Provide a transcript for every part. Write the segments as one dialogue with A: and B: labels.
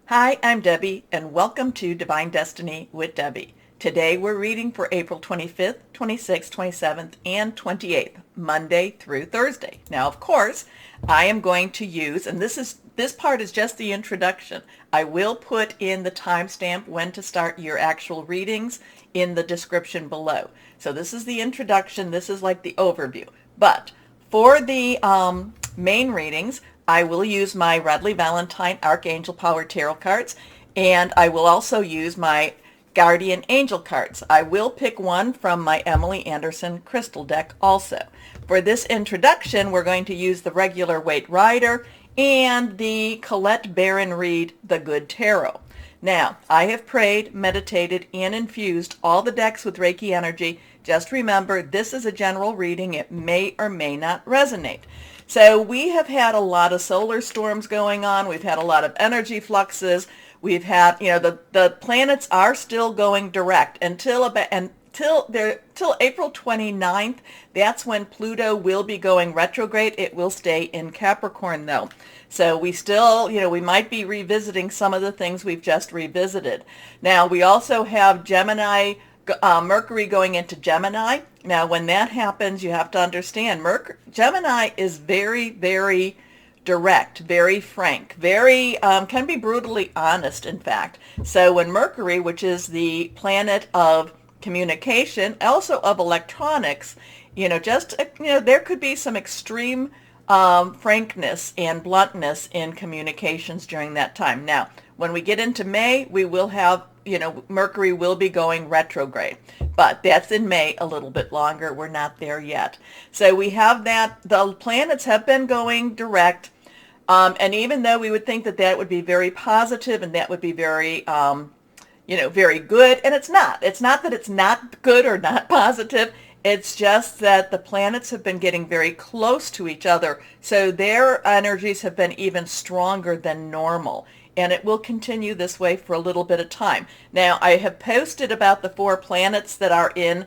A: Hi, I'm Debbie, and welcome to Divine Destiny with Debbie. Today we're reading for April 25th, 26th, 27th, and 28th, Monday through Thursday. Now, of course, I am going to use, and this part is just the introduction. I will put in the timestamp when to start your actual readings in the description below. So this is the introduction. This is like the overview. But for the main readings, I will use my Radley Valentine Archangel Power Tarot cards, and I will also use my Guardian Angel cards. I will pick one from my Emily Anderson crystal deck also. For this introduction, we're going to use the regular Waite Rider and the Colette Baron Reed The Good Tarot. Now, I have prayed, meditated, and infused all the decks with Reiki energy. Just remember, this is a general reading. It may or may not resonate. So we have had a lot of solar storms going on. We've had a lot of energy fluxes. We've had, the planets are still going direct until April 29th. That's when Pluto will be going retrograde. It will stay in Capricorn though. So we still, we might be revisiting some of the things we've just revisited. Now we also have Mercury going into Gemini. Now when that happens, you have to understand Gemini is very, very direct, very frank, very can be brutally honest, in fact. So when Mercury, which is the planet of communication, also of electronics, there could be some extreme frankness and bluntness in communications during that time. Now, when we get into May, we will have, Mercury will be going retrograde, but that's in May, a little bit longer. We're not there yet. So we have that. The planets have been going direct. And even though we would think that that would be very positive and that would be very, very good, and it's not. It's not that it's not good or not positive. It's just that the planets have been getting very close to each other, so their energies have been even stronger than normal. And it will continue this way for a little bit of time. Now, I have posted about the 4 planets that are in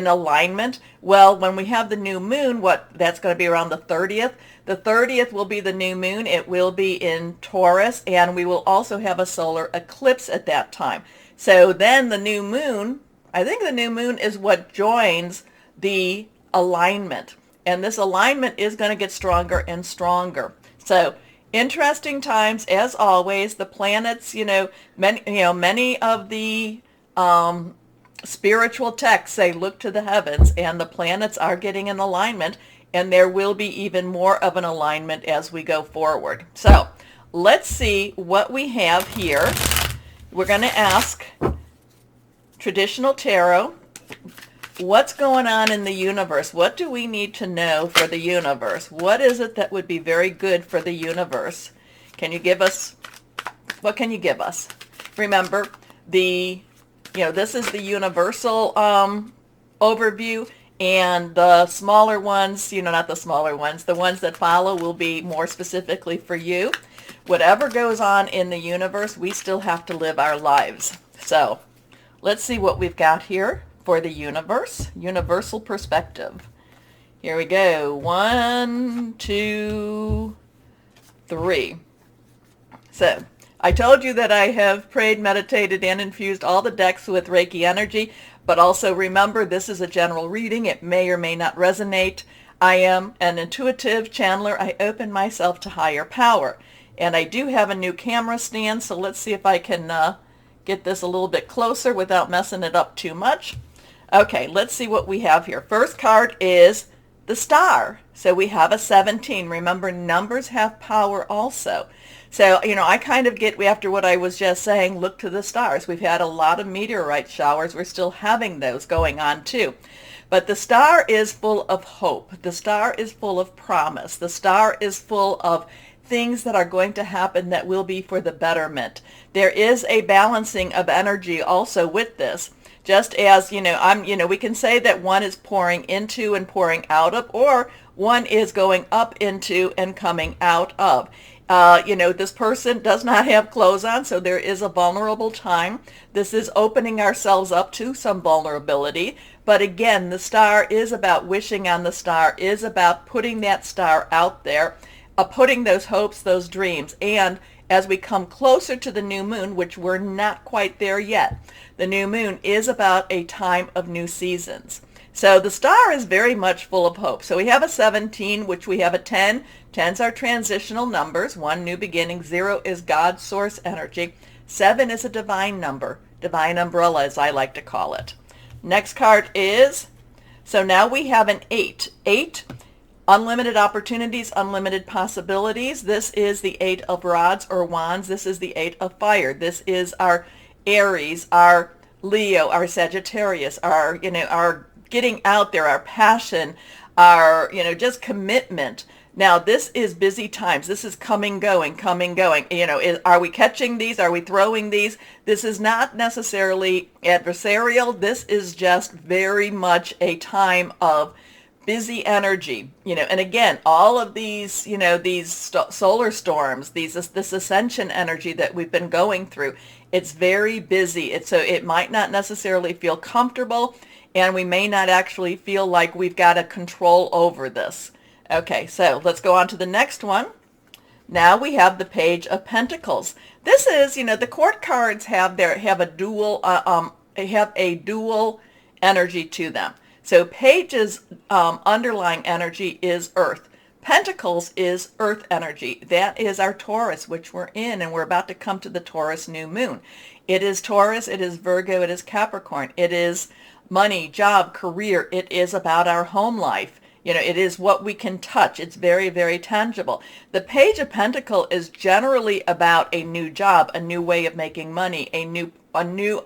A: alignment. Well, when we have the new moon, that's going to be around the 30th. The 30th will be the new moon. It will be in Taurus, and we will also have a solar eclipse at that time. So then the new moon, I think the new moon is what joins the alignment. And this alignment is going to get stronger and stronger. So interesting times, as always. The planets, many of the spiritual texts say look to the heavens, and the planets are getting in alignment, and there will be even more of an alignment as we go forward. So let's see what we have here. We're going to ask Traditional Tarot, what's going on in the universe? What do we need to know for the universe? What is it that would be very good for the universe? Can you give us, what can you give us? Remember, this is the universal overview, and the smaller ones, not the smaller ones, the ones that follow will be more specifically for you. Whatever goes on in the universe, we still have to live our lives. So let's see what we've got here for the universe. Universal perspective. Here we go. 1, 2, 3. So I told you that I have prayed, meditated, and infused all the decks with Reiki energy, but also remember, this is a general reading. It may or may not resonate. I am an intuitive channeler. I open myself to higher power. And I do have a new camera stand, so let's see if I can get this a little bit closer without messing it up too much. Okay, let's see what we have here. First card is the star. So we have a 17. Remember, numbers have power also. So, I kind of get, after what I was just saying, look to the stars. We've had a lot of meteorite showers. We're still having those going on too. But the star is full of hope. The star is full of promise. The star is full of things that are going to happen that will be for the betterment. There is a balancing of energy also with this. Just as, we can say that one is pouring into and pouring out of, or one is going up into and coming out of. This person does not have clothes on, so there is a vulnerable time. This is opening ourselves up to some vulnerability. But again, the star is about wishing on the star, is about putting that star out there, putting those hopes, those dreams. And as we come closer to the new moon, which we're not quite there yet. The new moon is about a time of new seasons. So the star is very much full of hope. So we have a 17, which we have a 10. 10s are transitional numbers. 1, new beginning. 0 is God's source energy. 7 is a divine number. Divine umbrella, as I like to call it. Next card is, so now we have an 8. 8, unlimited opportunities, unlimited possibilities. This is the 8 of rods or wands. This is the 8 of fire. This is our Aries, our Leo, our Sagittarius, our getting out there, our passion, our, just commitment. Now, this is busy times. This is coming, going. Are we catching these? Are we throwing these? This is not necessarily adversarial. This is just very much a time of busy energy, and again, all of these, these solar storms, this ascension energy that we've been going through, it's very busy. So it might not necessarily feel comfortable, and we may not actually feel like we've got a control over this. Okay, so let's go on to the next one. Now we have the Page of Pentacles. This is, the court cards have a dual energy to them. So Page's underlying energy is Earth. Pentacles is Earth energy. That is our Taurus, which we're in, and we're about to come to the Taurus new moon. It is Taurus, it is Virgo, it is Capricorn. It is money, job, career. It is about our home life. It is what we can touch. It's very, very tangible. The Page of Pentacles is generally about a new job, a new way of making money, a new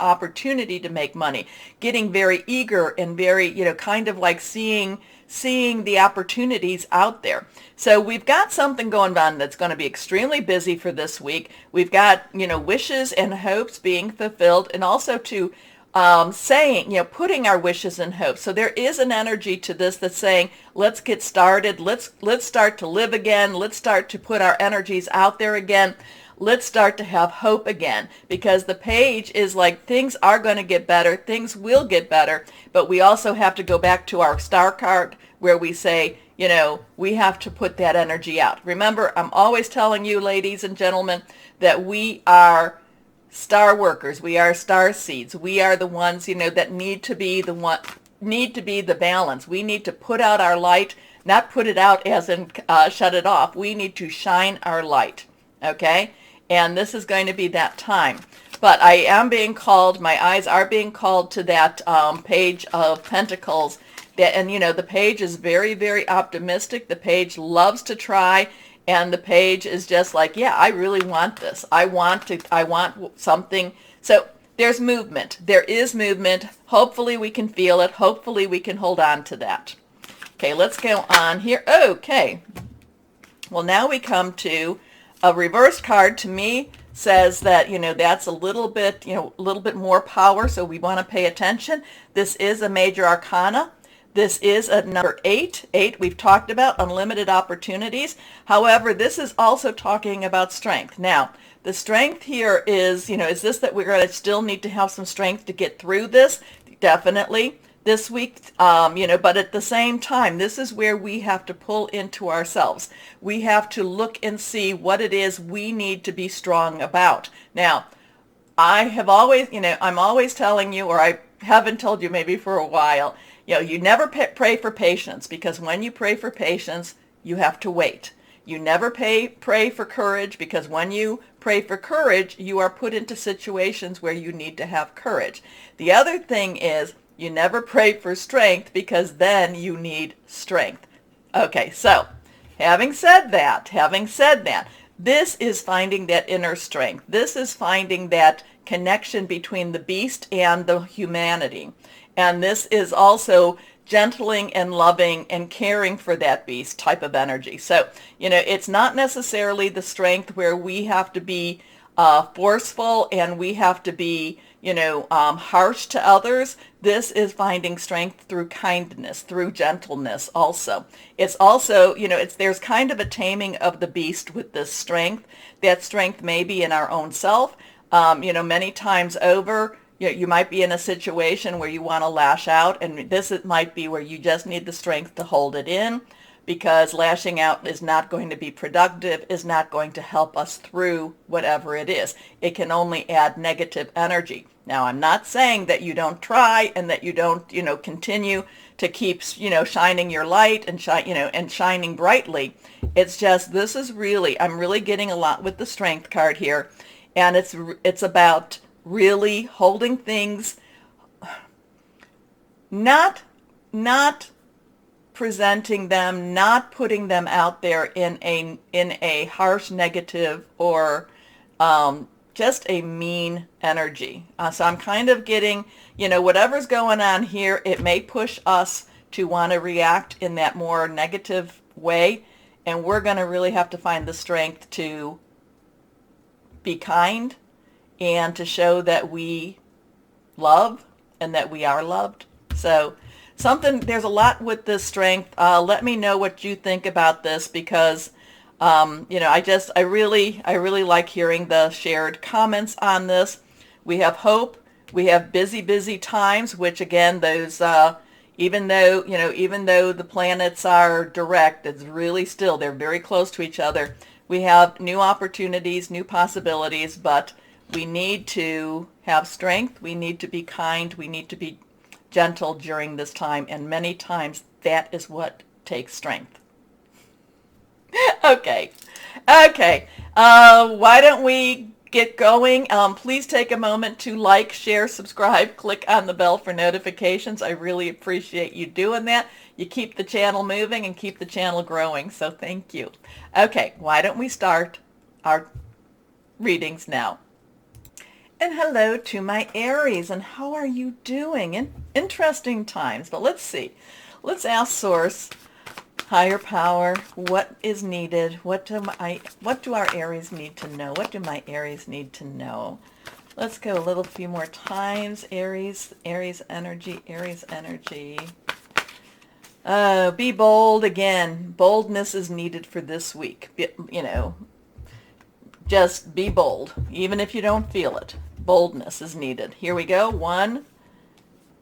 A: opportunity to make money, getting very eager and very, kind of like seeing the opportunities out there. So we've got something going on that's going to be extremely busy for this week. We've got, wishes and hopes being fulfilled, and also to saying, putting our wishes and hopes. So there is an energy to this that's saying, let's get started. Let's start to live again. Let's start to put our energies out there again. Let's start to have hope again, because the page is like, things are going to get better. Things will get better. But we also have to go back to our star card where we say, we have to put that energy out. Remember, I'm always telling you, ladies and gentlemen, that we are star workers. We are star seeds. We are the ones, that need to be the balance. We need to put out our light, not put it out as in shut it off. We need to shine our light. Okay? And this is going to be that time. But I am being called, my eyes are being called to that Page of Pentacles. And, the page is very, very optimistic. The page loves to try. And the page is just like, yeah, I really want this. I want something. So there's movement. There is movement. Hopefully we can feel it. Hopefully we can hold on to that. Okay, let's go on here. Okay. Well, now we come to a reverse card. To me, says that, that's a little bit more power. So we want to pay attention. This is a major arcana. This is a number 8. 8 we've talked about, unlimited opportunities. However, this is also talking about strength. Now, the strength here is, is this that we're going to still need to have some strength to get through this? Definitely this week, but at the same time, this is where we have to pull into ourselves. We have to look and see what it is we need to be strong about. Now, I have always, I'm always telling you, or I haven't told you maybe for a while, you never pray for patience, because when you pray for patience, you have to wait. You never pray for courage, because when you pray for courage, you are put into situations where you need to have courage. The other thing is, you never pray for strength, because then you need strength. Okay, so having said that, this is finding that inner strength. This is finding that connection between the beast and the humanity. And this is also gentling and loving and caring for that beast type of energy. So, it's not necessarily the strength where we have to be forceful and we have to be, harsh to others. This is finding strength through kindness, through gentleness also. It's also, there's kind of a taming of the beast with this strength. That strength may be in our own self. Many times over, you might be in a situation where you want to lash out, and this might be where you just need the strength to hold it in. because lashing out is not going to be productive, is not going to help us through whatever it is. It can only add negative energy. Now, I'm not saying that you don't try and that you don't, continue to keep, shining your light and and shining brightly. It's just, this is really, I'm really getting a lot with the Strength card here, and it's about really holding things, not presenting them, not putting them out there in a harsh negative or just a mean energy. So I'm kind of getting, whatever's going on here, it may push us to want to react in that more negative way, and we're going to really have to find the strength to be kind and to show that we love and that we are loved. So there's a lot with this Strength. Let me know what you think about this, because I really like hearing the shared comments on this. We have hope. We have busy times, which again, those even though the planets are direct, it's really still, they're very close to each other. We have new opportunities, new possibilities, but we need to have strength. We need to be kind. We need to be gentle during this time, and many times that is what takes strength. Okay. Why don't we get going? Please take a moment to like, share, subscribe, click on the bell for notifications. I really appreciate you doing that. You keep the channel moving and keep the channel growing, so thank you. Okay, why don't we start our readings now? And hello to my Aries, and how are you doing? In interesting times, but let's see. Let's ask Source, Higher Power, what is needed? What do our Aries need to know? What do my Aries need to know? Let's go a few more times. Aries energy. Be bold again. Boldness is needed for this week. Just be bold, even if you don't feel it. Boldness is needed. Here we go. 1,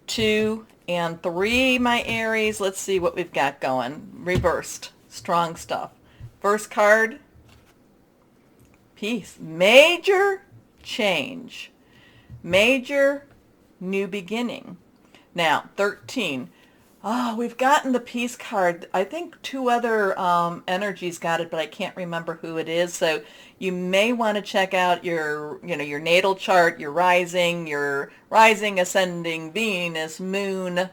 A: 2, and 3, my Aries. Let's see what we've got going. Reversed. Strong stuff. First card. Peace. Major change. Major new beginning. Now, 13. Oh, we've gotten the Peace card. I think 2 other energies got it, but I can't remember who it is. So you may want to check out your natal chart, your rising, ascending Venus, moon,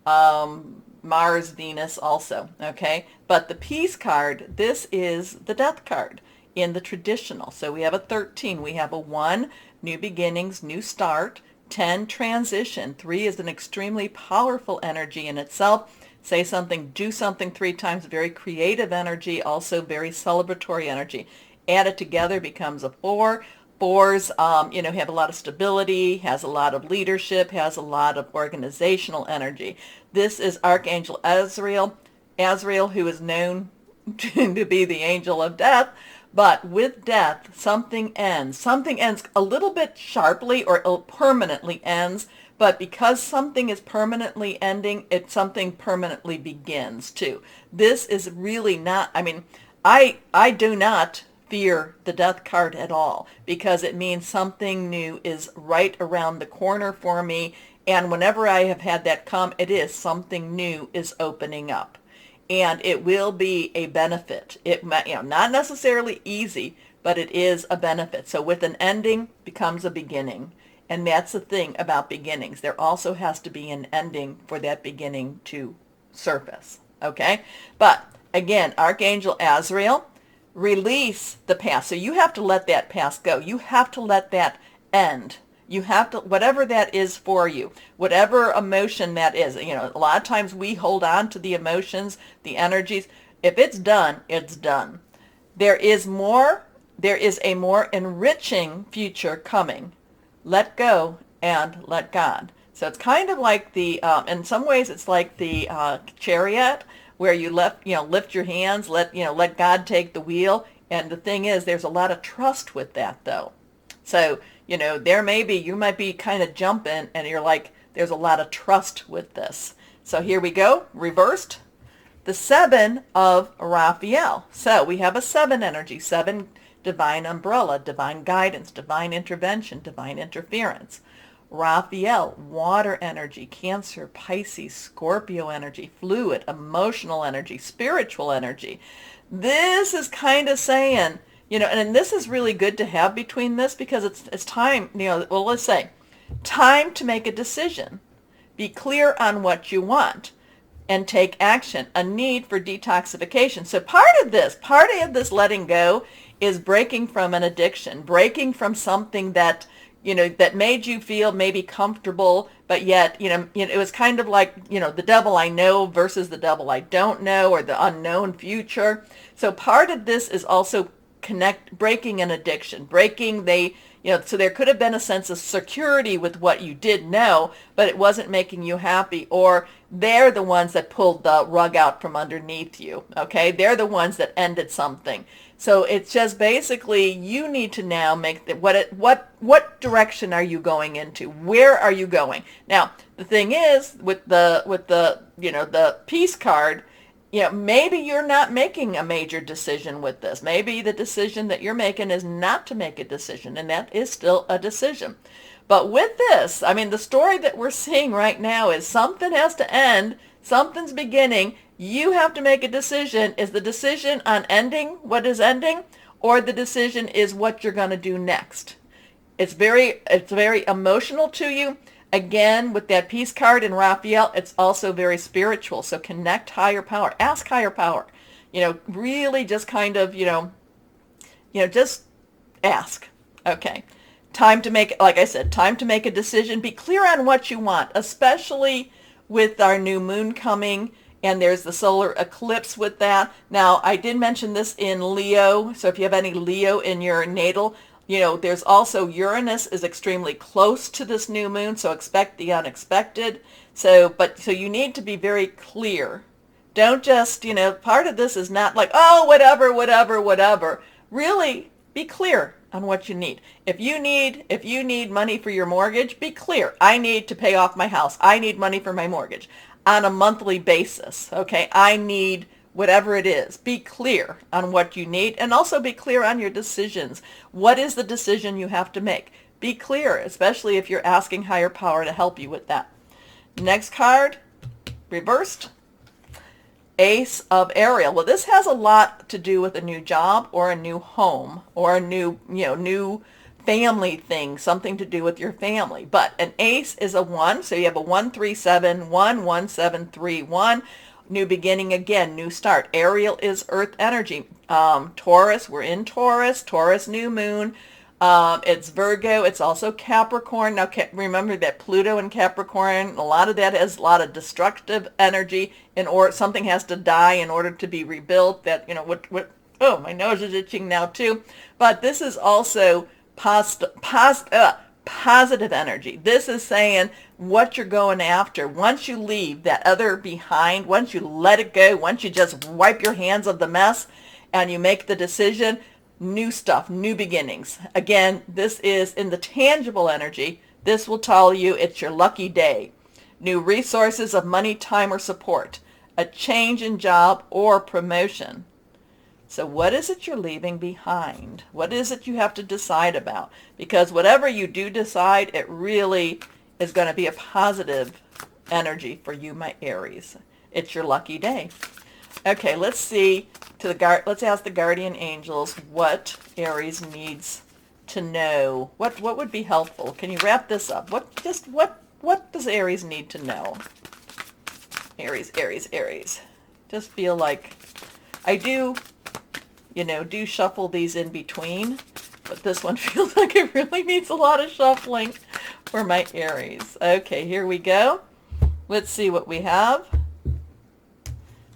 A: Mars, Venus also, okay? But the Peace card, this is the Death card in the traditional. So we have a 13. We have a 1, new beginnings, new start. 10, transition. 3 is an extremely powerful energy in itself. Say something, do something 3 times. Very creative energy, also very celebratory energy. Add it together, becomes a 4. 4s, have a lot of stability, has a lot of leadership, has a lot of organizational energy. This is Archangel Azrael, who is known to be the angel of death. But with death, something ends. Something ends a little bit sharply, or permanently ends. But because something is permanently ending, something permanently begins too. This is really not, I do not fear the Death card at all, because it means something new is right around the corner for me. And whenever I have had that come, it is something new is opening up. And it will be a benefit. It might, not necessarily easy, but it is a benefit. So with an ending becomes a beginning. And that's the thing about beginnings. There also has to be an ending for that beginning to surface. Okay? But again, Archangel Azrael, release the past. So you have to let that past go. You have to let that end. You have to, whatever that is for you, whatever emotion that is, a lot of times we hold on to the emotions, the energies. If it's done, it's done. There is a more enriching future coming. Let go and let God. So it's kind of like in some ways it's like the chariot, where you lift your hands, let God take the wheel. And the thing is, there's a lot of trust with that though. So, you might be kind of jumping and you're like, there's a lot of trust with this. So here we go, reversed. the 7 of Raphael. So we have a 7 energy, 7 divine umbrella, divine guidance, divine intervention, divine interference. Raphael, water energy, Cancer, Pisces, Scorpio energy, fluid, emotional energy, spiritual energy. This is kind of saying, and this is really good to have between this because it's time, well, let's say, time to make a decision. Be clear on what you want and take action. A need for detoxification. So part of this letting go is breaking from an addiction, breaking from something that that made you feel maybe comfortable, but yet, it was kind of like, the devil I know versus the devil I don't know, or the unknown future. So part of this is also breaking an addiction, so there could have been a sense of security with what you did know, but it wasn't making you happy, or they're the ones that pulled the rug out from underneath you, okay? They're the ones that ended something. So it's just basically you need to now make what direction are you going into? Where are you going? Now, the thing is with the peace card, maybe you're not making a major decision with this. Maybe the decision that you're making is not to make a decision, and that is still a decision. But with this, I mean, the story that we're seeing right now is something has to end, something's beginning. You have to make a decision. Is the decision on ending what is ending, or the decision is what you're going to do next? It's very emotional to you. Again, with that peace card in Raphael, it's also very spiritual. So connect higher power. Ask higher power. Really just kind of, just ask. Okay. Time to make, like I said, time to make a decision. Be clear on what you want, especially with our new moon coming. And there's the solar eclipse with that. Now, I did mention this in Leo. So if you have any Leo in your natal, there's also Uranus is extremely close to this new moon. So expect the unexpected. So you need to be very clear. Don't just, part of this is not like, oh, whatever. Really be clear on what you need. If you need money for your mortgage, be clear. I need to pay off my house. I need money for my mortgage on a monthly basis. Okay, I need whatever it is. Be clear on what you need, and also be clear on your decisions. What is the decision you have to make? Be clear, especially if you're asking higher power to help you with that. Next card, reversed. Ace of Ariel. Well, this has a lot to do with a new job or a new home or a new family thing, something to do with your family. But an ace is a 1, so you have a 1-3-7, 1-1-7-3-1. New beginning again, new start. Ariel is earth energy. Taurus, we're in Taurus. Taurus new moon. It's Virgo. It's also Capricorn. Now, remember that Pluto in Capricorn, a lot of that has a lot of destructive energy, or something has to die in order to be rebuilt. That, oh, my nose is itching now too. But this is also positive energy. This is saying what you're going after. Once you leave that other behind, once you let it go, once you just wipe your hands of the mess and you make the decision, new stuff, new beginnings. Again, this is in the tangible energy. This will tell you it's your lucky day. New resources of money, time, or support. A change in job or promotion. So what is it you're leaving behind? What is it you have to decide about? Because whatever you do decide, it really is going to be a positive energy for you, my Aries. It's your lucky day. Okay, let's see. Let's ask the guardian angels what Aries needs to know. What would be helpful? Can you wrap this up? What does Aries need to know? Aries. Just feel like I do shuffle these in between, but this one feels like it really needs a lot of shuffling for my Aries. Okay, here we go. Let's see what we have.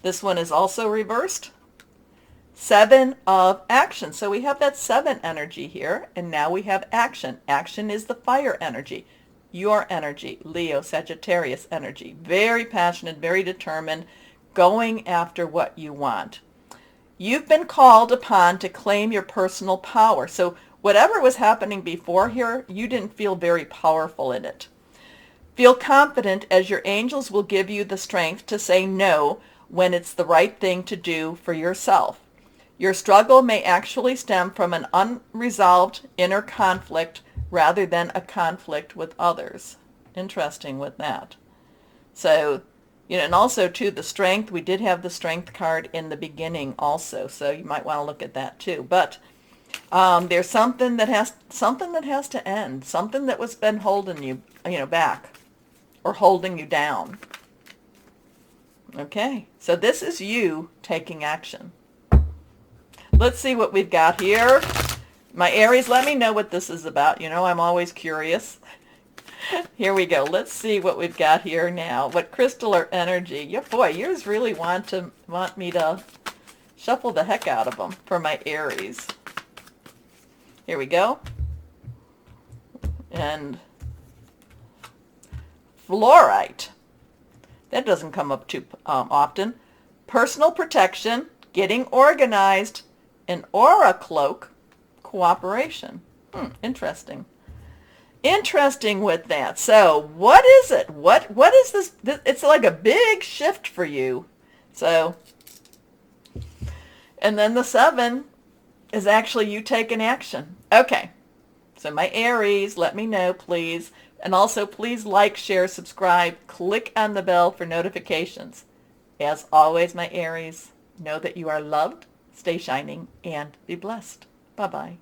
A: This one is also reversed. 7 of action. So we have that 7 energy here, and now we have action. Action is the fire energy. Your energy, Leo, Sagittarius energy. Very passionate, very determined, going after what you want. You've been called upon to claim your personal power. So whatever was happening before here, you didn't feel very powerful in it. Feel confident as your angels will give you the strength to say no when it's the right thing to do for yourself. Your struggle may actually stem from an unresolved inner conflict rather than a conflict with others. Interesting with that. So, and also too, the strength, we did have the strength card in the beginning also, so you might want to look at that too. But there's something that has to end, something that was been holding you, back or holding you down. Okay, so this is you taking action. Let's see what we've got here. My Aries, let me know what this is about. I'm always curious. Here we go. Let's see what we've got here now. What crystal or energy? Yeah, boy, yours really want me to shuffle the heck out of them for my Aries. Here we go. And fluorite. That doesn't come up too often. Personal protection, getting organized, an aura cloak, cooperation. Interesting. Interesting with that. So what is it? What is this? It's like a big shift for you. So, and then the 7 is actually you taking action. Okay. So my Aries, let me know, please. And also, please like, share, subscribe. Click on the bell for notifications. As always, my Aries, know that you are loved, stay shining, and be blessed. Bye-bye.